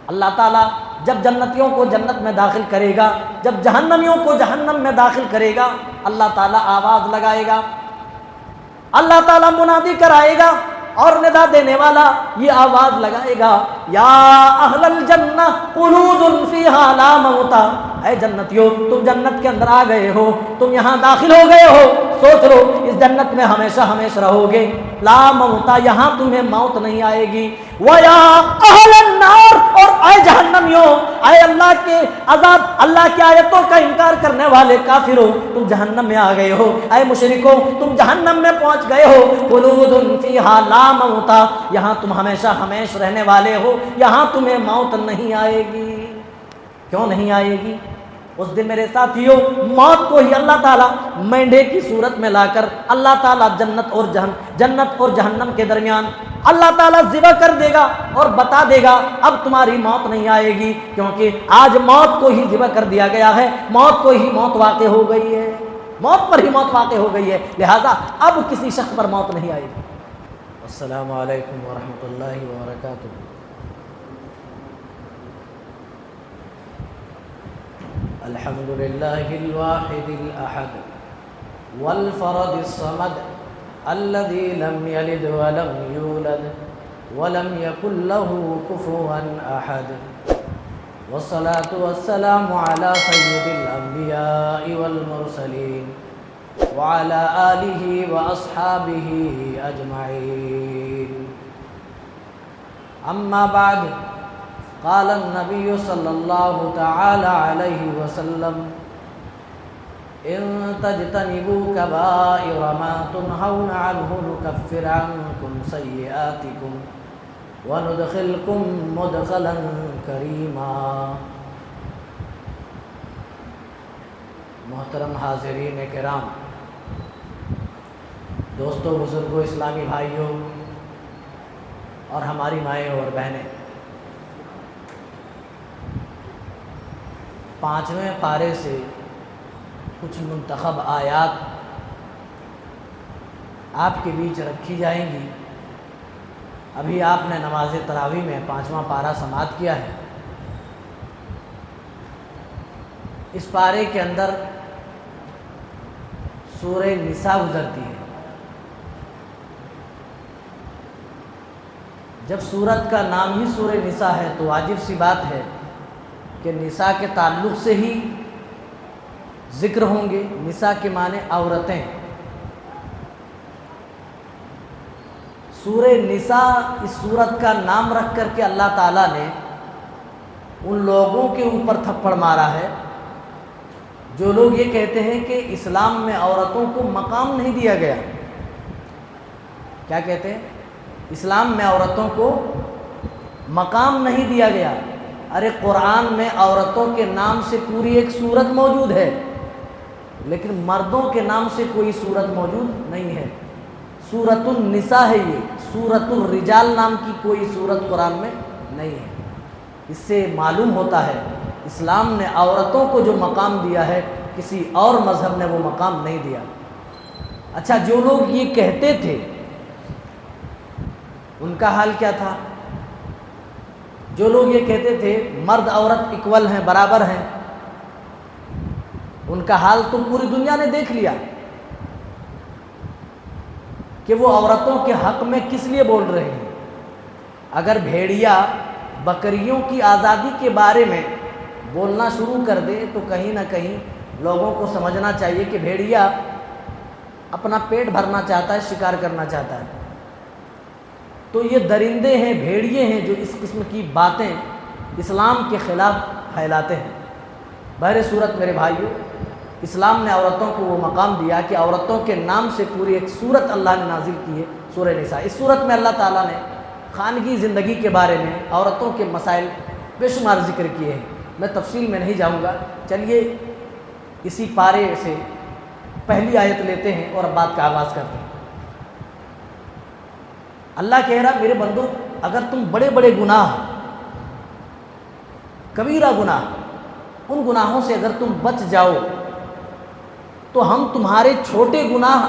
اللہ تعالیٰ جب جنتیوں کو جنت میں داخل کرے گا، جب جہنمیوں کو جہنم میں داخل کرے گا، اللہ تعالیٰ آواز لگائے گا، اللہ تعالیٰ منادی کرائے گا، اور ندا دینے والا یہ آواز لگائے گا، یا اہل الجنہ خلود فیہا لا موت، اے جنتیوں تم جنت کے اندر آ گئے ہو، تم یہاں داخل ہو گئے ہو، سوچ لو اس جنت میں ہمیشہ ہمیشہ رہو گے، لا موت، یہاں تمہیں موت نہیں آئے گی، ویا اہل النار، اور اے جہنمیوں، اے اللہ کے عذاب، اللہ کی آیتوں کا انکار کرنے والے کافروں، تم جہنم میں آ گئے ہو، اے مشرکوں تم جہنم میں پہنچ گئے ہو، خلود فیہا لا موت، یہاں تم ہمیشہ ہمیشہ رہنے والے ہو، یہاں تمہیں موت نہیں آئے گی۔ کیوں نہیں آئے گی؟ اس دن میرے ساتھیوں موت کو ہی اللہ تعالیٰ مینڈے کی صورت میں لا کر اللہ تعالیٰ جنت اور جہنم کے درمیان اللہ تعالیٰ ذبح کر دے گا اور بتا دے گا اب تمہاری موت نہیں آئے گی، کیونکہ آج موت کو ہی ذبح کر دیا گیا ہے، موت کو ہی موت واقع ہو گئی ہے، موت پر ہی موت واقع ہو گئی ہے، لہٰذا اب کسی شخص پر موت نہیں آئے گی۔ السلام علیکم ورحمۃ اللہ وبرکاتہ۔ الحمد للہ الواحد الاحد والفرد الصمد الذي لم يلد ولم يولد ولم يكن له كفوا احد، والصلاة والسلام على سيد الانبياء والمرسلين وعلى آله واصحابه اجمعين، اما بعد، قال النبي صلى الله تعالى عليه وسلم ان تجتنبوا كبائر ما تنهون عنه نكفر عنكم سيئاتكم وندخلكم مدخلا كريما۔ محترم حاضرین کرام، دوستوں، بزرگوں، اسلامی بھائیوں اور ہماری مائیں اور بہنیں، 5ویں پارے سے کچھ منتخب آیات آپ کے بیچ رکھی جائیں گی۔ ابھی آپ نے نماز تراویح میں 5واں پارہ سماعت کیا ہے۔ اس پارے کے اندر سورہ نساء گزرتی ہے۔ جب سورت کا نام ہی سورہ نساء ہے تو واجب سی بات ہے کہ نساء کے تعلق سے ہی ذکر ہوں گے۔ نساء کے معنی عورتیں۔ سورہ نساء اس سورت کا نام رکھ کر کے اللہ تعالیٰ نے ان لوگوں کے اوپر تھپڑ مارا ہے جو لوگ یہ کہتے ہیں کہ اسلام میں عورتوں کو مقام نہیں دیا گیا۔ کیا کہتے ہیں؟ اسلام میں عورتوں کو مقام نہیں دیا گیا۔ ارے قرآن میں عورتوں کے نام سے پوری ایک سورت موجود ہے، لیکن مردوں کے نام سے کوئی سورت موجود نہیں ہے۔ سورۃ النساء ہے یہ، سورۃ الرجال نام کی کوئی سورت قرآن میں نہیں ہے۔ اس سے معلوم ہوتا ہے اسلام نے عورتوں کو جو مقام دیا ہے کسی اور مذہب نے وہ مقام نہیں دیا۔ اچھا، جو لوگ یہ کہتے تھے ان کا حال کیا تھا؟ جو لوگ یہ کہتے تھے مرد عورت اکول ہیں، برابر ہیں، ان کا حال تو پوری دنیا نے دیکھ لیا کہ وہ عورتوں کے حق میں کس لیے بول رہے ہیں۔ اگر بھیڑیا بکریوں کی آزادی کے بارے میں بولنا شروع کر دے تو کہیں نہ کہیں لوگوں کو سمجھنا چاہیے کہ بھیڑیا اپنا پیٹ بھرنا چاہتا ہے، شکار کرنا چاہتا ہے۔ تو یہ درندے ہیں، بھیڑیے ہیں جو اس قسم کی باتیں اسلام کے خلاف پھیلاتے ہیں۔ بہر صورت میرے بھائیوں، اسلام نے عورتوں کو وہ مقام دیا کہ عورتوں کے نام سے پوری ایک سورت اللہ نے نازل کی ہے، سورہ نساء۔ اس سورت میں اللہ تعالیٰ نے خانگی زندگی کے بارے میں عورتوں کے مسائل بے شمار ذکر کیے ہیں۔ میں تفصیل میں نہیں جاؤں گا، چلیے اسی پارے سے پہلی آیت لیتے ہیں اور اب بات کا آغاز کرتے ہیں۔ اللہ کہہ رہا میرے بندو، اگر تم بڑے بڑے گناہ، کبیرہ گناہ، ان گناہوں سے اگر تم بچ جاؤ تو ہم تمہارے چھوٹے گناہ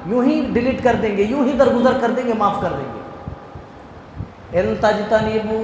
یوں ہی ڈیلیٹ کر دیں گے، یوں ہی درگزر کر دیں گے، معاف کر دیں گے۔ ان تجتنبوا،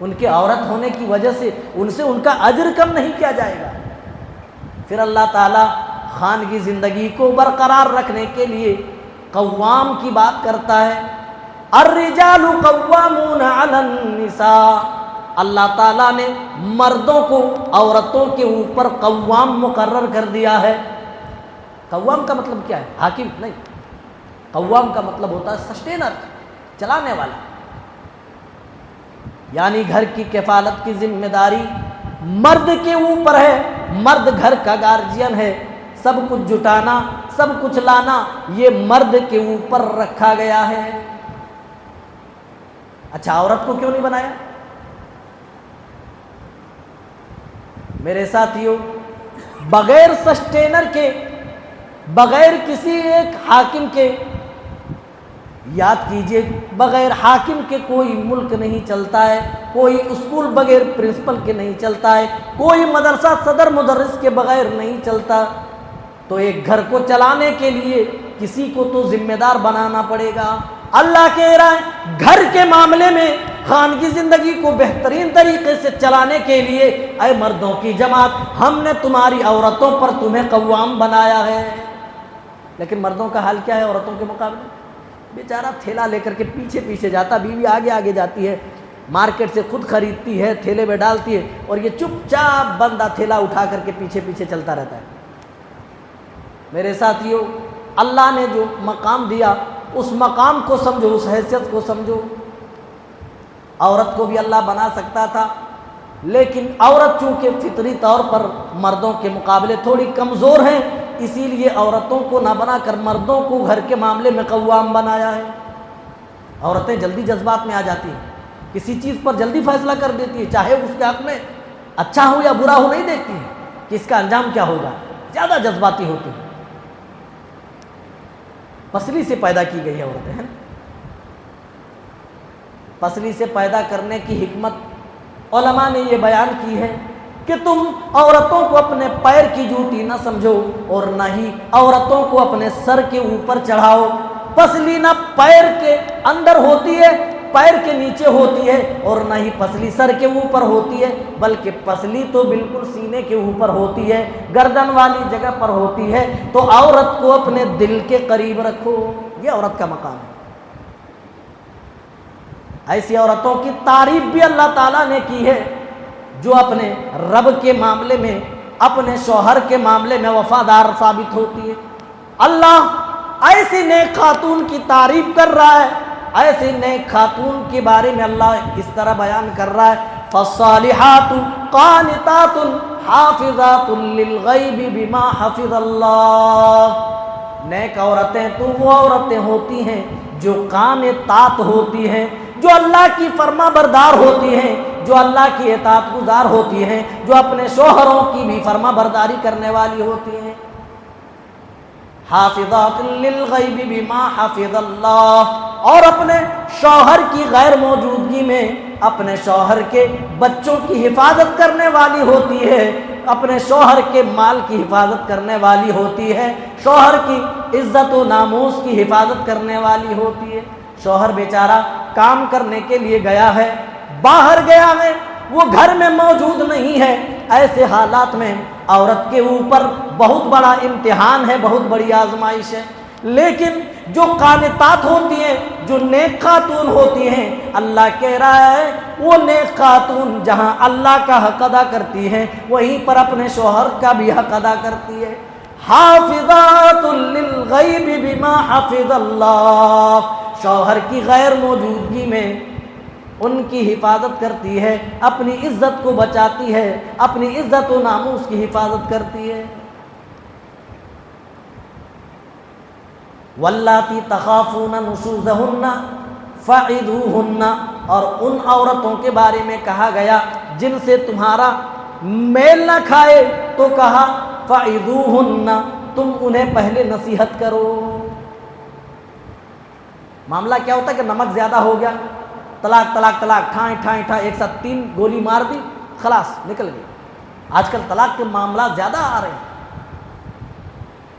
ان کے عورت ہونے کی وجہ سے ان کا اجر کم نہیں کیا جائے گا۔ پھر اللہ تعالیٰ خانگی زندگی کو برقرار رکھنے کے لیے قوام کی بات کرتا ہے، الرجال قوامون علی النساء۔ اللہ تعالیٰ نے مردوں کو عورتوں کے اوپر قوام مقرر کر دیا ہے۔ قوام کا مطلب کیا ہے؟ حاکم نہیں، قوام کا مطلب ہوتا ہے سسٹینر، چلانے والا، یعنی گھر کی کفالت کی ذمہ داری مرد کے اوپر ہے۔ مرد گھر کا گارجین ہے، سب کچھ جٹانا، سب کچھ لانا یہ مرد کے اوپر رکھا گیا ہے۔ اچھا، عورت کو کیوں نہیں بنایا؟ میرے ساتھیوں، بغیر سسٹینر کے، بغیر کسی ایک حاکم کے، یاد کیجئے، بغیر حاکم کے کوئی ملک نہیں چلتا ہے، کوئی اسکول بغیر پرنسپل کے نہیں چلتا ہے، کوئی مدرسہ صدر مدرس کے بغیر نہیں چلتا۔ تو ایک گھر کو چلانے کے لیے کسی کو تو ذمہ دار بنانا پڑے گا۔ اللہ کہہ رہا ہے گھر کے معاملے میں خانگی زندگی کو بہترین طریقے سے چلانے کے لیے اے مردوں کی جماعت، ہم نے تمہاری عورتوں پر تمہیں قوام بنایا ہے۔ لیکن مردوں کا حال کیا ہے عورتوں کے مقابلے؟ بیچارہ تھیلا لے کر کے پیچھے پیچھے جاتا، بیوی آگے آگے جاتی ہے، مارکیٹ سے خود خریدتی ہے، تھیلے میں ڈالتی ہے، اور یہ چپ چاپ بندہ تھیلا اٹھا کر کے پیچھے پیچھے چلتا رہتا ہے۔ میرے ساتھیوں، اللہ نے جو مقام دیا اس مقام کو سمجھو، اس حیثیت کو سمجھو۔ عورت کو بھی اللہ بنا سکتا تھا، لیکن عورت چونکہ فطری طور پر مردوں کے مقابلے تھوڑی کمزور ہیں، اسی لیے عورتوں کو نہ بنا کر مردوں کو گھر کے معاملے میں قوام بنایا ہے۔ عورتیں جلدی جذبات میں آ جاتی ہیں، کسی چیز پر جلدی فیصلہ کر دیتی ہے، چاہے اس کے حق میں اچھا ہو یا برا ہو، نہیں دیکھتی ہیں کہ اس کا انجام کیا ہوگا، زیادہ جذباتی ہوتی ہیں۔ پسلی سے پیدا کی گئی عورتیں ہیں، پسلی سے پیدا کرنے کی حکمت علماء نے یہ بیان کی ہے کہ تم عورتوں کو اپنے پیر کی جوتی نہ سمجھو اور نہ ہی عورتوں کو اپنے سر کے اوپر چڑھاؤ۔ پسلی نہ پیر کے اندر ہوتی ہے، پیر کے نیچے ہوتی ہے، اور نہ ہی پسلی سر کے اوپر ہوتی ہے، بلکہ پسلی تو بالکل سینے کے اوپر ہوتی ہے، گردن والی جگہ پر ہوتی ہے۔ تو عورت کو اپنے دل کے قریب رکھو، یہ عورت کا مقام ہے۔ ایسی عورتوں کی تعریف بھی اللہ تعالیٰ نے کی ہے جو اپنے رب کے معاملے میں، اپنے شوہر کے معاملے میں وفادار ثابت ہوتی ہے۔ اللہ ایسی نیک خاتون کی تعریف کر رہا ہے، ایسی نیک خاتون کے بارے میں اللہ اس طرح بیان کر رہا ہے، فالصالحات قانتات حافظات للغیب بما حفظ اللہ۔ نیک عورتیں تو وہ عورتیں ہوتی ہیں جو قانتات ہوتی ہیں، جو اللہ کی فرما بردار ہوتی ہیں، جو اللہ کی اطاعت گزار ہوتی ہیں، جو اپنے شوہروں کی بھی فرما برداری کرنے والی ہوتی ہیں۔ حافظات للغیب بما حفظ اللہ، اور اپنے شوہر کی غیر موجودگی میں اپنے شوہر کے بچوں کی حفاظت کرنے والی ہوتی ہے، اپنے شوہر کے مال کی حفاظت کرنے والی ہوتی ہے، شوہر کی عزت و ناموس کی حفاظت کرنے والی ہوتی ہے۔ شوہر بیچارہ کام کرنے کے لیے گیا ہے، باہر گیا ہے، وہ گھر میں موجود نہیں ہے، ایسے حالات میں عورت کے اوپر بہت بڑا امتحان ہے، بہت بڑی آزمائش ہے۔ لیکن جو قانتات ہوتی ہیں، جو نیک خاتون ہوتی ہیں، اللہ کہہ رہا ہے وہ نیک خاتون جہاں اللہ کا حق ادا کرتی ہیں وہیں پر اپنے شوہر کا بھی حق ادا کرتی ہے۔ حافظات للغیب بما حفظ اللہ، شوہر کی غیر موجودگی میں ان کی حفاظت کرتی ہے، اپنی عزت کو بچاتی ہے، اپنی عزت و ناموس کی حفاظت کرتی ہے۔ واللاتی تخافون نشوزہن فعظوہن، اور ان عورتوں کے بارے میں کہا گیا جن سے تمہارا میل نہ کھائے تو کہا فعظوہن، تم انہیں پہلے نصیحت کرو۔ معاملہ کیا ہوتا ہے کہ نمک زیادہ ہو گیا، طلاق طلاق طلاق، ٹھائیں ٹھائیں ٹھائیں، ایک ساتھ 3 گولی مار دی، خلاص نکل گئی۔ آج کل طلاق کے معاملات زیادہ آ رہے ہیں۔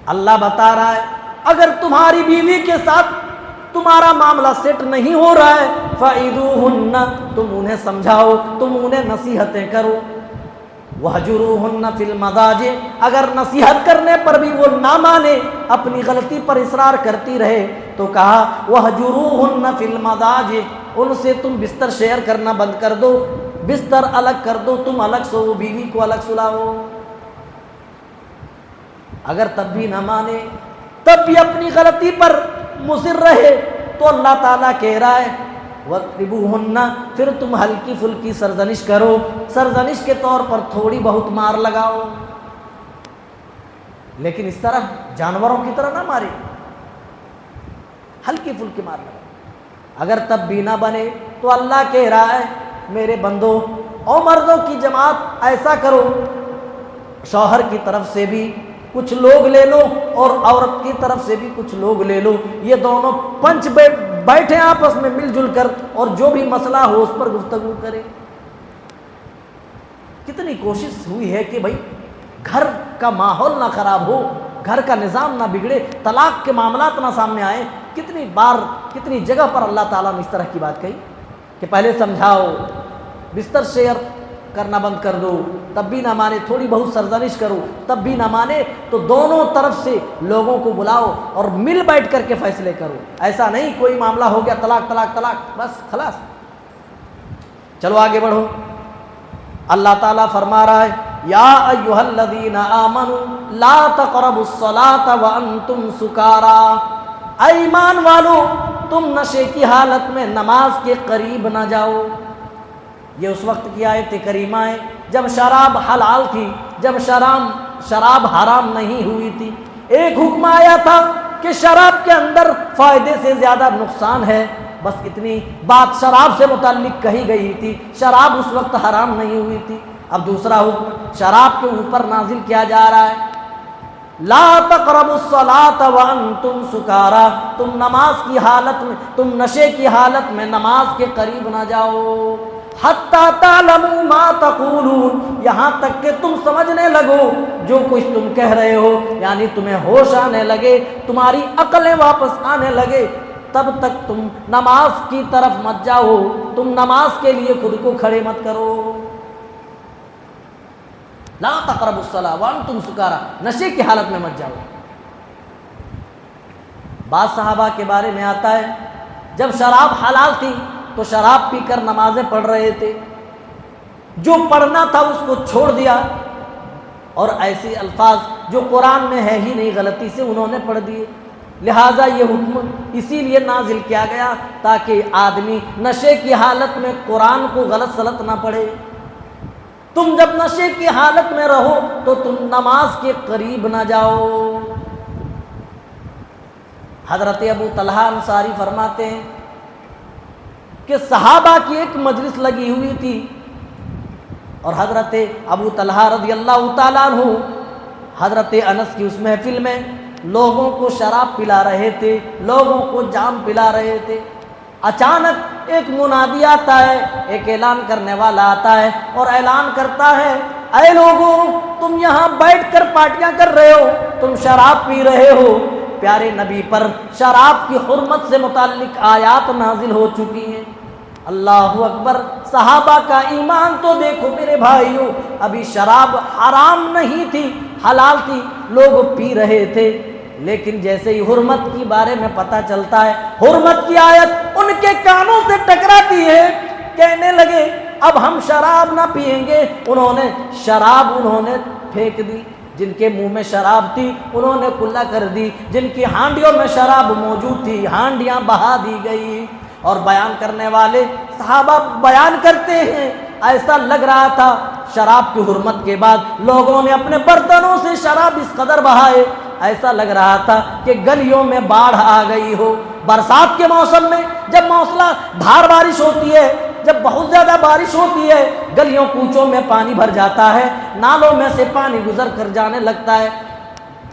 اللہ بتا رہا ہے اگر تمہاری بیوی کے ساتھ تمہارا معاملہ سیٹ نہیں ہو رہا ہے فعیدوہن، تم انہیں سمجھاؤ، تم انہیں نصیحتیں کرو، وہجروہن فی المضاجع، اگر نصیحت کرنے پر بھی وہ نہ مانے، اپنی غلطی پر اصرار کرتی رہے، تو کہا وہجروہن فی المضاجع، ان سے تم بستر شیئر کرنا بند کر دو، بستر الگ کر دو، تم الگ سو، بیوی کو الگ سلاؤ۔ اگر تب بھی نہ مانے، تب بھی اپنی غلطی پر مصر رہے، تو اللہ تعالیٰ کہہ رہا ہے وَاضْرِبُوهُنَّ، پھر تم ہلکی پھلکی سرزنش کرو، سرزنش کے طور پر تھوڑی بہت مار لگاؤ، لیکن اس طرح جانوروں کی طرح نہ مارے، ہلکی پھلکی مار لگاؤ۔ اگر تب بھی نہ بنے تو اللہ کہہ رہا ہے میرے بندو اور مردوں کی جماعت ایسا کرو، شوہر کی طرف سے بھی کچھ لوگ لے لو اور عورت کی طرف سے بھی کچھ لوگ لے لو، یہ دونوں پنچ بیٹھے آپس میں مل جل کر، اور جو بھی مسئلہ ہو اس پر گفتگو کرے۔ کتنی کوشش ہوئی ہے کہ بھائی گھر کا ماحول نہ خراب ہو، گھر کا نظام نہ بگڑے، طلاق کے معاملات نہ سامنے آئے۔ کتنی بار کتنی جگہ پر اللہ تعالیٰ نے اس طرح کی بات کہی کہ پہلے سمجھاؤ، بستر شیئر کرنا بند کر دو، تب بھی نہ مانے تھوڑی بہت سرزنش کرو، تب بھی نہ مانے تو دونوں طرف سے لوگوں کو بلاؤ اور مل بیٹھ کر کے فیصلے کرو۔ ایسا نہیں کوئی معاملہ ہو گیا طلاق طلاق طلاق بس خلاص۔ چلو آگے بڑھو۔ اللہ تعالیٰ فرما رہا ہے یا ایھا الذین آمنوا لا تقربوا الصلاۃ وانتم سکارا، اے ایمان والو تم نشے کی حالت میں نماز کے قریب نہ جاؤ۔ یہ اس وقت کی آیت کریمہ ہے جب شراب حلال تھی، جب شراب حرام نہیں ہوئی تھی۔ ایک حکم آیا تھا کہ شراب کے اندر فائدے سے زیادہ نقصان ہے، بس اتنی بات شراب سے متعلق کہی گئی تھی، شراب اس وقت حرام نہیں ہوئی تھی۔ اب دوسرا حکم شراب کے اوپر نازل کیا جا رہا ہے، لا تقربوا الصلاۃ وانتم سکارا، تم نماز کی حالت میں، تم نشے کی حالت میں نماز کے قریب نہ جاؤ، حتی تعلموا ما تقولون، یہاں تک کہ تم سمجھنے لگو جو کچھ تم کہہ رہے ہو، یعنی تمہیں ہوش آنے لگے، تمہاری عقلیں واپس آنے لگے، تب تک تم نماز کی طرف مت جاؤ، تم نماز کے لیے خود کو کھڑے مت کرو۔ لا تقربوا الصلاۃ وانتم سکارا، نشے کی حالت میں مت جاؤ۔ بعض صحابہ کے بارے میں آتا ہے جب شراب حلال تھی تو شراب پی کر نمازیں پڑھ رہے تھے، جو پڑھنا تھا اس کو چھوڑ دیا، اور ایسے الفاظ جو قرآن میں ہے ہی نہیں غلطی سے انہوں نے پڑھ دیے۔ لہٰذا یہ حکم اسی لیے نازل کیا گیا تاکہ آدمی نشے کی حالت میں قرآن کو غلط سلط نہ پڑھے۔ تم جب نشے کی حالت میں رہو تو تم نماز کے قریب نہ جاؤ۔ حضرت ابو طلحہ انصاری فرماتے ہیں کہ صحابہ کی ایک مجلس لگی ہوئی تھی، اور حضرت ابو طلحہ رضی اللہ تعالیٰ عنہ حضرت انس کی اس محفل میں لوگوں کو شراب پلا رہے تھے، لوگوں کو جام پلا رہے تھے۔ اچانک ایک منادی آتا ہے، ایک اعلان کرنے والا آتا ہے اور اعلان کرتا ہے اے لوگوں تم یہاں بیٹھ کر پارٹیاں کر رہے ہو، تم شراب پی رہے ہو۔ پیارے نبی پر شراب کی حرمت سے متعلق آیات نازل ہو چکی ہیں۔ اللہ اکبر، صحابہ کا ایمان تو دیکھو میرے بھائیوں، ابھی شراب حرام نہیں تھی، حلال تھی، لوگ پی رہے تھے، لیکن جیسے ہی حرمت کے بارے میں پتہ چلتا ہے، حرمت کی آیت ان کے کانوں سے ٹکراتی ہے، کہنے لگے اب ہم شراب نہ پیئیں گے۔ انہوں نے پھینک دی، جن کے منہ میں شراب تھی انہوں نے کلا کر دی، جن کی ہانڈیوں میں شراب موجود تھی ہانڈیاں بہا دی گئی۔ اور بیان کرنے والے صحابہ بیان کرتے ہیں ایسا لگ رہا تھا شراب کی حرمت کے بعد لوگوں نے اپنے برتنوں سے شراب اس قدر بہائے، ایسا لگ رہا تھا کہ گلیوں میں باڑھ آ گئی ہو۔ برسات کے موسم میں جب موسلا دھار بارش ہوتی ہے، جب بہت زیادہ بارش ہوتی ہے، گلیوں کوچوں میں پانی بھر جاتا ہے، نالوں میں سے پانی گزر کر جانے لگتا ہے۔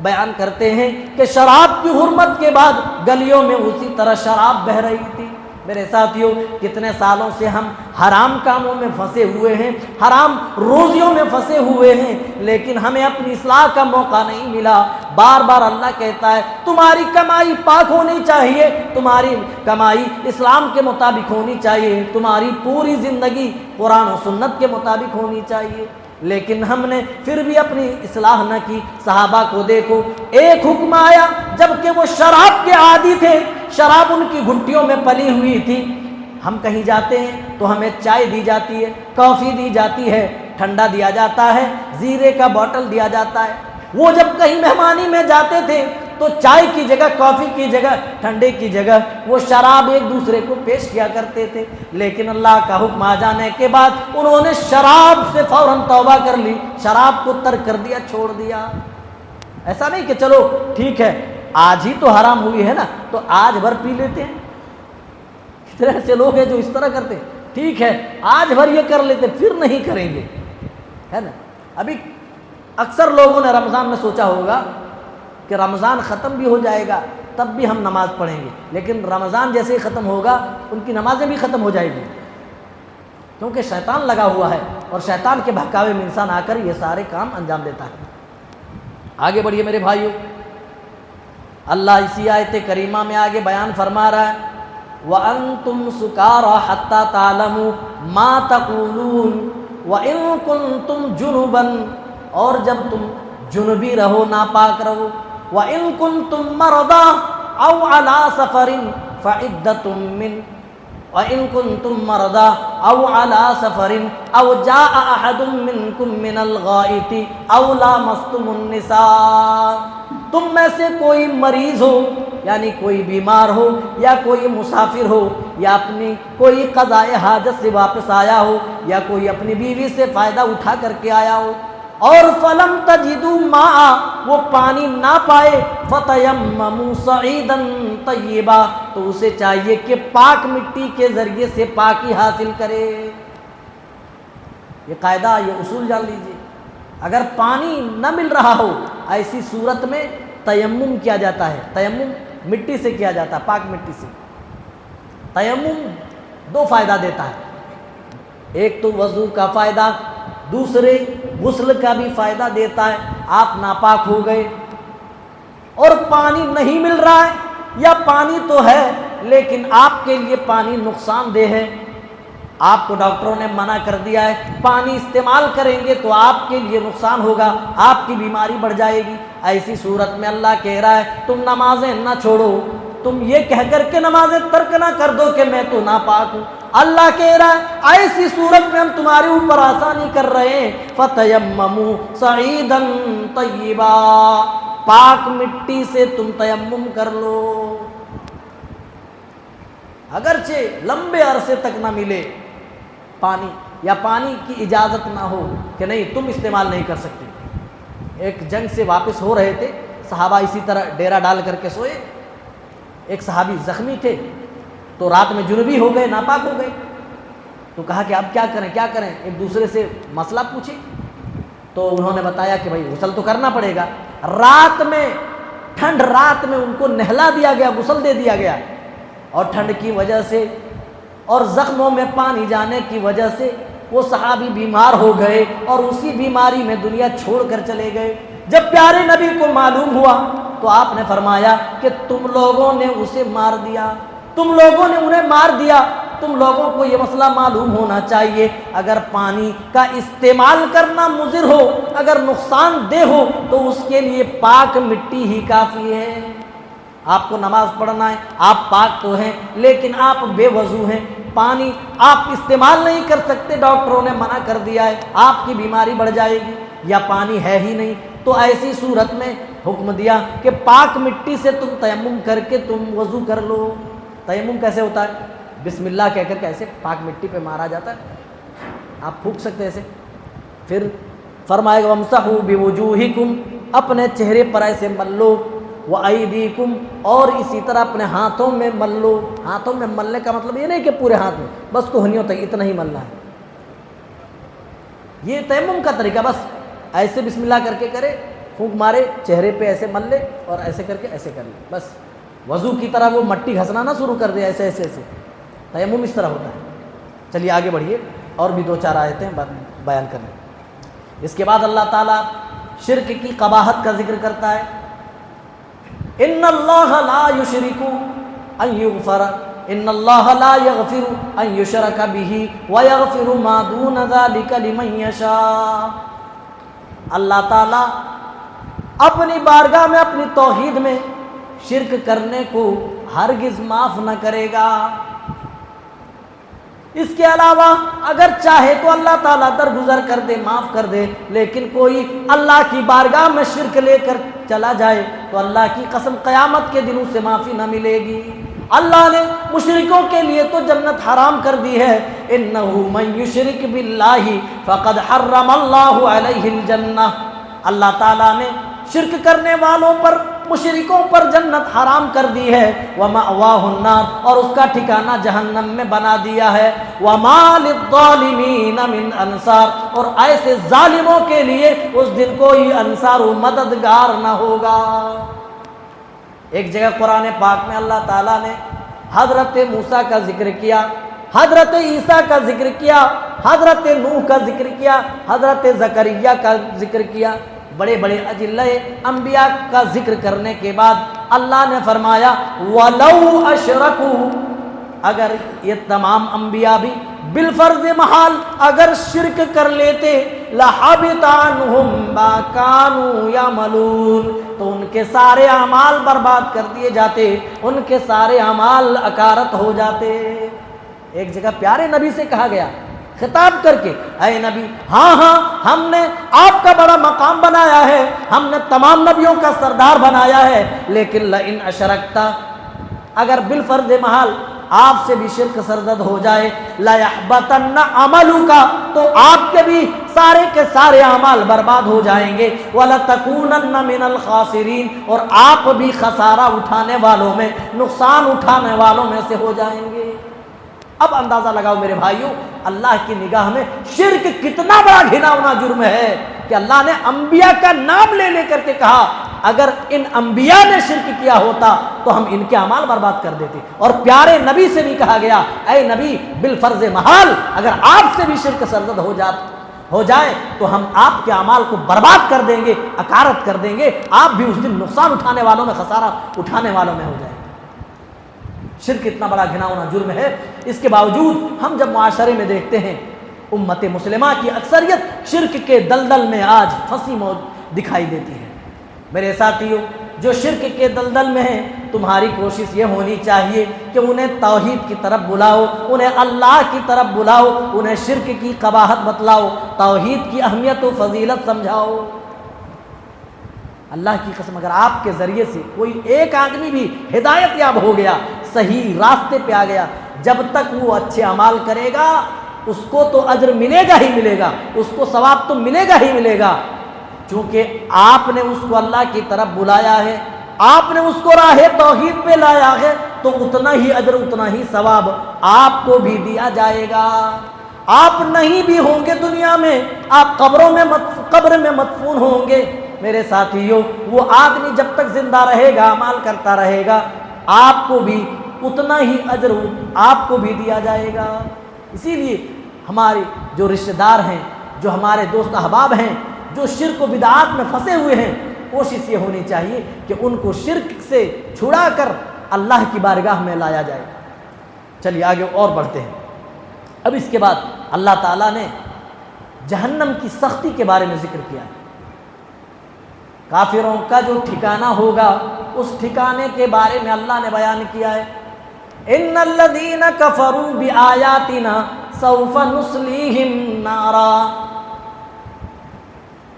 بیان کرتے ہیں کہ شراب کی حرمت کے بعد گلیوں میں اسی طرح شراب بہہ رہی تھی، میرے ساتھیوں کتنے سالوں سے ہم حرام کاموں میں پھنسے ہوئے ہیں، حرام روزیوں میں پھنسے ہوئے ہیں، لیکن ہمیں اپنی اصلاح کا موقع نہیں ملا۔ بار بار اللہ کہتا ہے تمہاری کمائی پاک ہونی چاہیے، تمہاری کمائی اسلام کے مطابق ہونی چاہیے، تمہاری پوری زندگی قرآن و سنت کے مطابق ہونی چاہیے، لیکن ہم نے پھر بھی اپنی اصلاح نہ کی۔ صحابہ کو دیکھو، ایک حکم آیا جبکہ وہ شراب کے عادی تھے، شراب ان کی گھٹیوں میں پلی ہوئی تھی۔ ہم کہیں جاتے ہیں تو ہمیں چائے دی جاتی ہے، کافی دی جاتی ہے، ٹھنڈا دیا جاتا ہے، زیرے کا بوتل دیا جاتا ہے۔ وہ جب کہیں مہمانی میں جاتے تھے تو چائے کی جگہ، کافی کی جگہ، ٹھنڈے کی جگہ وہ شراب ایک دوسرے کو پیش کیا کرتے تھے، لیکن اللہ کا حکم آ جانے کے بعد انہوں نے شراب سے فوراً توبہ کر لی، شراب کو ترک کر دیا، چھوڑ دیا۔ ایسا نہیں کہ چلو ٹھیک ہے آج ہی تو حرام ہوئی ہے نا تو آج بھر پی لیتے ہیں۔ کتنے ایسے لوگ ہیں جو اس طرح کرتے ہیں، ٹھیک ہے آج بھر یہ کر لیتے پھر نہیں کریں گے، ہے نا۔ ابھی اکثر لوگوں نے رمضان میں سوچا ہوگا کہ رمضان ختم بھی ہو جائے گا تب بھی ہم نماز پڑھیں گے، لیکن رمضان جیسے ہی ختم ہوگا ان کی نمازیں بھی ختم ہو جائیں گی، کیونکہ شیطان لگا ہوا ہے اور شیطان کے بہکاوے میں انسان آ کر یہ سارے کام انجام دیتا ہے۔ آگے بڑھیے میرے بھائیوں، اللہ اسی آیت کریمہ میں آگے بیان فرما رہا ہے وَأَنْتُمْ سُكَارَىٰ حَتَّىٰ تَعْلَمُوا مَا تَقُولُونَ وَإِن كُنتُمْ جُنُبًا، اور جب تم جنبی رہو، ناپاک رہو، وَإِن كُنتُم مَّرْضَىٰ أَوْ عَلَىٰ سَفَرٍ فَعِدَّةٌ مِّنْ وَإِن كُنتُم مَّرْضَىٰ أَوْ عَلَىٰ سَفَرٍ أَوْ جَاءَ أَحَدٌ مِّنكُم مِّنَ الْغَائِطِ أَوْ لَامَسْتُمُ النِّسَاءَ، تم میں سے کوئی مریض ہو یعنی کوئی بیمار ہو یا کوئی مسافر ہو یا اپنی کوئی قضائے حاجت سے واپس آیا ہو یا کوئی اپنی بیوی سے فائدہ اٹھا کر کے آیا ہو، اور فلم تجدوا ماء، وہ پانی نہ پائے، فتیمموا صعیدا طیبا، تو اسے چاہیے کہ پاک مٹی کے ذریعے سے پاکی حاصل کرے۔ یہ قاعدہ، یہ اصول جان لیجیے، اگر پانی نہ مل رہا ہو ایسی صورت میں تیمم کیا جاتا ہے۔ تیمم مٹی سے کیا جاتا ہے، پاک مٹی سے۔ تیمم دو فائدہ دیتا ہے، ایک تو وضو کا فائدہ، دوسرے غسل کا بھی فائدہ دیتا ہے۔ آپ ناپاک ہو گئے اور پانی نہیں مل رہا ہے، یا پانی تو ہے لیکن آپ کے لیے پانی نقصان دہ ہے، آپ کو ڈاکٹروں نے منع کر دیا ہے پانی استعمال کریں گے تو آپ کے لیے نقصان ہوگا، آپ کی بیماری بڑھ جائے گی، ایسی صورت میں اللہ کہہ رہا ہے تم نمازیں نہ چھوڑو، تم یہ کہہ کر کے نمازیں ترک نہ کر دو کہ میں تو ناپاک ہوں۔ اللہ کہہ رہا ہے ایسی صورت میں ہم تمہارے اوپر آسانی کر رہے ہیں، فَتَيَمَّمُوا صَعِيدًا طَيِّبًا، پاک مٹی سے تم تیمم کر لو، اگرچہ لمبے عرصے تک نہ ملے پانی یا پانی کی اجازت نہ ہو کہ نہیں تم استعمال نہیں کر سکتے۔ ایک جنگ سے واپس ہو رہے تھے صحابہ، اسی طرح ڈیرا ڈال کر کے سوئے، ایک صحابی زخمی تھے تو رات میں جنبی ہو گئے، ناپاک ہو گئے، تو کہا کہ اب کیا کریں کیا کریں، ایک دوسرے سے مسئلہ پوچھے تو انہوں نے بتایا کہ بھائی غسل تو کرنا پڑے گا۔ رات میں، ٹھنڈ رات میں ان کو نہلا دیا گیا، غسل دے دیا گیا، اور ٹھنڈ کی وجہ سے اور زخموں میں پانی جانے کی وجہ سے وہ صحابی بیمار ہو گئے اور اسی بیماری میں دنیا چھوڑ کر چلے گئے۔ جب پیارے نبی کو معلوم ہوا تو آپ نے فرمایا کہ تم لوگوں نے اسے مار دیا، تم لوگوں نے انہیں مار دیا، تم لوگوں کو یہ مسئلہ معلوم ہونا چاہیے، اگر پانی کا استعمال کرنا مضر ہو، اگر نقصان دہ ہو تو اس کے لیے پاک مٹی ہی کافی ہے۔ آپ کو نماز پڑھنا ہے، آپ پاک تو ہیں لیکن آپ بے وضو ہیں، پانی آپ استعمال نہیں کر سکتے، ڈاکٹروں نے منع کر دیا ہے، آپ کی بیماری بڑھ جائے گی، یا پانی ہے ہی نہیں، تو ایسی صورت میں حکم دیا کہ پاک مٹی سے تم تیمم کر کے تم وضو کر لو۔ تیمم کیسے ہوتا ہے؟ بسم اللہ کہہ کر کے ایسے پاک مٹی پہ مارا جاتا ہے، آپ پھونک سکتے ایسے، پھر فرمائے گا وَامْسَحُوا بِوُجُوهِكُمْ، اپنے چہرے پر ایسے مل لو، وَأَيْدِيكُمْ، اور اسی طرح اپنے ہاتھوں میں مل لو۔ ہاتھوں میں ملنے کا مطلب یہ نہیں کہ پورے ہاتھ میں، بس کوہنیوں تک اتنا ہی ملنا ہے، یہ تیمم کا طریقہ، بس ایسے بسم اللہ کر کے کرے، پھونک مارے، چہرے پہ ایسے مل لے اور ایسے کر کے ایسے کر لے، بس وضو کی طرح وہ مٹی گھسنا نہ شروع کر دے ایسے ایسے ایسے، تیمم اس طرح ہوتا ہے۔ چلیے آگے بڑھیے، اور بھی 2-4 آیتیں بیان کر لیں۔ اس کے بعد اللہ تعالیٰ شرک کی قباحت کا ذکر کرتا ہے، ان اللہ لا یشرک ان یغفر ان اللہ لا یغفر ان یشرک بہ ویغفر ما دون ذلک لمن یشاء۔ اللہ تعالیٰ اپنی بارگاہ میں، اپنی توحید میں شرک کرنے کو ہرگز معاف نہ کرے گا۔ اس کے علاوہ اگر چاہے تو اللہ تعالیٰ درگزر کر دے، معاف کر دے، لیکن کوئی اللہ کی بارگاہ میں شرک لے کر چلا جائے تو اللہ کی قسم قیامت کے دن اسے معافی نہ ملے گی۔ اللہ نے مشرکوں کے لیے تو جنت حرام کر دی ہے، انہ من یشرک باللہ فقد حرم اللہ علیہ الجنہ۔ اللہ تعالیٰ نے شرک کرنے والوں پر، مشرکوں پر جنت حرام کر دی ہے، وَمَأْوَاهُ النَّارُ، اور اس کا ٹھکانہ جہنم میں بنا دیا ہے، وَمَا لِلظَّالِمِينَ مِنْ أَنصَارٍ، اور ایسے ظالموں کے لیے اس دن کوئی انصار و مددگار نہ ہوگا۔ ایک جگہ قرآن پاک میں اللہ تعالیٰ نے حضرت موسیٰ کا ذکر کیا، حضرت عیسیٰ کا ذکر کیا، حضرت نوح کا ذکر کیا، حضرت زکریا کا ذکر کیا، بڑے بڑے اجلہ انبیاء کا ذکر کرنے کے بعد اللہ نے فرمایا وَلَوْ أَشْرَكُوا، اگر یہ تمام انبیاء بھی بالفرض محال اگر شرک کر لیتے لَحَبِطَ عَنْهُمْ مَا كَانُوا يَعْمَلُونَ، تو ان کے سارے اعمال برباد کر دیے جاتے، ان کے سارے اعمال اکارت ہو جاتے۔ ایک جگہ پیارے نبی سے کہا گیا خطاب کر کے، اے نبی، ہاں ہم نے آپ کا بڑا مقام بنایا ہے، ہم نے تمام نبیوں کا سردار بنایا ہے، لیکن لئن اشرکتا، اگر بالفرض محال آپ سے بھی شرک سرزد ہو جائے، لَيَحْبَطَنَّ عَمَلُكَ، تو آپ کے بھی سارے کے سارے اعمال برباد ہو جائیں گے، وَلَتَكُونَنَّ مِنَ الْخَاسِرِينَ، اور آپ بھی خسارہ اٹھانے والوں میں، نقصان اٹھانے والوں میں سے ہو جائیں گے۔ اب اندازہ لگاؤ میرے بھائیوں، اللہ کی نگاہ میں شرک کتنا بڑا گھناؤنا جرم ہے کہ اللہ نے انبیاء کا نام لے لے کر کے کہا اگر ان انبیاء نے شرک کیا ہوتا تو ہم ان کے اعمال برباد کر دیتے۔ اور پیارے نبی سے بھی کہا گیا، اے نبی، بالفرض محال اگر آپ سے بھی شرک سرزد ہو جائے تو ہم آپ کے اعمال کو برباد کر دیں گے، اکارت کر دیں گے، آپ بھی اس دن نقصان اٹھانے والوں میں، خسارہ اٹھانے والوں میں ہو جائیں گے۔ شرک اتنا بڑا گھناؤنا جرم ہے، اس کے باوجود ہم جب معاشرے میں دیکھتے ہیں امت مسلمہ کی اکثریت شرک کے دلدل میں آج پھنسی دکھائی دیتی ہے۔ میرے ساتھیوں، جو شرک کے دلدل میں ہیں، تمہاری کوشش یہ ہونی چاہیے کہ انہیں توحید کی طرف بلاؤ، انہیں اللہ کی طرف بلاؤ، انہیں شرک کی قباحت بتلاؤ، توحید کی اہمیت و فضیلت سمجھاؤ۔ اللہ کی قسم اگر آپ کے ذریعے سے کوئی ایک آدمی بھی ہدایت یاب ہو گیا، صحیح راستے پہ آ گیا، جب تک وہ اچھے اعمال کرے گا اس کو تو اجر ملے گا ہی ملے گا، اس کو ثواب تو ملے گا ہی ملے گا، چونکہ آپ نے اس کو اللہ کی طرف بلایا ہے، آپ نے اس کو راہ توحید پہ لایا ہے، تو اتنا ہی اجر، اتنا ہی ثواب آپ کو بھی دیا جائے گا۔ آپ نہیں بھی ہوں گے دنیا میں، آپ قبر میں مدفون ہوں گے، میرے ساتھیوں، وہ آدمی جب تک زندہ رہے گا، عمل کرتا رہے گا، آپ کو بھی اتنا ہی اجر آپ کو بھی دیا جائے گا۔ اسی لیے ہمارے جو رشتہ دار ہیں، جو ہمارے دوست احباب ہیں، جو شرک و بدعات میں پھنسے ہوئے ہیں، کوشش یہ ہونی چاہیے کہ ان کو شرک سے چھڑا کر اللہ کی بارگاہ میں لایا جائے۔ چلیے آگے اور بڑھتے ہیں۔ اب اس کے بعد اللہ تعالیٰ نے جہنم کی سختی کے بارے میں ذکر کیا ہے۔ کافروں کا جو ٹھکانہ ہوگا اس ٹھکانے کے بارے میں اللہ نے بیان کیا ہے، ان الذین کفروا بآیاتنا سوف نصلیہم نارا،